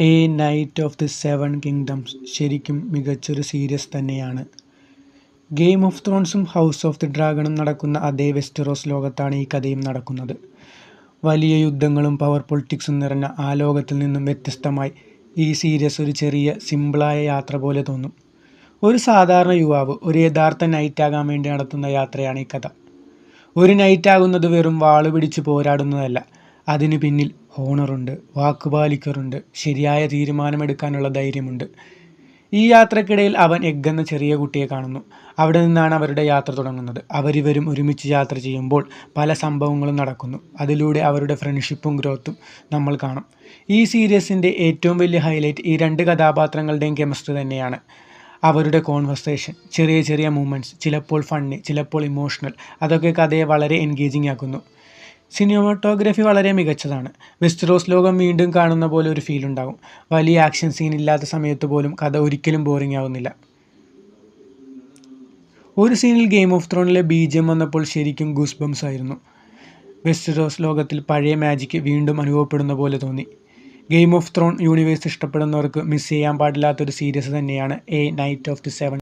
A knight of the seven kingdoms ശരിക്കും മികച്ചൊരു series തന്നെയാണ്. ഗെയിം ഓഫ് ത്രോൺസും ഹൗസ് ഓഫ് ദി ഡ്രാഗണും നടക്കുന്ന അതേ വെസ്റ്ററോസ് ലോകത്താണ് ഈ കഥയും നടക്കുന്നത്. വലിയ യുദ്ധങ്ങളും പവർ പൊളിറ്റിക്സും നിറഞ്ഞ ആ ലോകത്തിൽ നിന്നും വ്യത്യസ്തമായി ഈ സീരീസ് ഒരു ചെറിയ സിമ്പിളായ യാത്ര പോലെ തോന്നും. ഒരു സാധാരണ യുവാവ് ഒരു യഥാർത്ഥ നൈറ്റ് ആകാൻ വേണ്ടി നടത്തുന്ന യാത്രയാണ് ഈ കഥ. ഒരു നൈറ്റ് ആകുന്നത് വെറും വാള് പിടിച്ച് പോരാടുന്നതല്ല. അതിന് പിന്നിൽ ഹോണറുണ്ട്, വാക്കുപാലിക്കറുണ്ട്, ശരിയായ തീരുമാനമെടുക്കാനുള്ള ധൈര്യമുണ്ട്. ഈ യാത്രക്കിടയിൽ അവൻ എഗ് എന്ന ചെറിയ കുട്ടിയെ കാണുന്നു. അവിടെ നിന്നാണ് അവരുടെ യാത്ര തുടങ്ങുന്നത്. അവരിവരും ഒരുമിച്ച് യാത്ര ചെയ്യുമ്പോൾ പല സംഭവങ്ങളും നടക്കുന്നു. അതിലൂടെ അവരുടെ ഫ്രണ്ട്ഷിപ്പും ഗ്രോത്തും നമ്മൾ കാണും. ഈ സീരീസിൻ്റെ ഏറ്റവും വലിയ ഹൈലൈറ്റ് ഈ രണ്ട് കഥാപാത്രങ്ങളുടെയും കെമിസ്ട്രി തന്നെയാണ്. അവരുടെ കോൺവെർസേഷൻ, ചെറിയ ചെറിയ മൂമെൻറ്റ്സ്, ചിലപ്പോൾ ഫണ്ണി, ചിലപ്പോൾ ഇമോഷണൽ, അതൊക്കെ കഥയെ വളരെ എൻഗേജിങ് ആക്കുന്നു. സിനിമാറ്റോഗ്രഫി വളരെ മികച്ചതാണ്. വെസ്റ്ററോസ് ലോകം വീണ്ടും കാണുന്ന പോലെ ഒരു ഫീൽ ഉണ്ടാകും. വലിയ ആക്ഷൻ സീൻ ഇല്ലാത്ത സമയത്ത് പോലും കഥ ഒരിക്കലും ബോറിംഗ് ആവുന്നില്ല. ഒരു സീനിൽ ഗെയിം ഓഫ് ത്രോണിലെ BGM വന്നപ്പോൾ ശരിക്കും ഗൂസ് ബംസ് ആയിരുന്നു. വെസ്റ്ററോസ് ലോകത്തിൽ പഴയ മാജിക് വീണ്ടും അനുഭവപ്പെടുന്ന പോലെ തോന്നി. ഗെയിം ഓഫ് ത്രോൺ യൂണിവേഴ്സ് ഇഷ്ടപ്പെടുന്നവർക്ക് മിസ് ചെയ്യാൻ പാടില്ലാത്തൊരു സീരീസ് തന്നെയാണ് a knight of the seven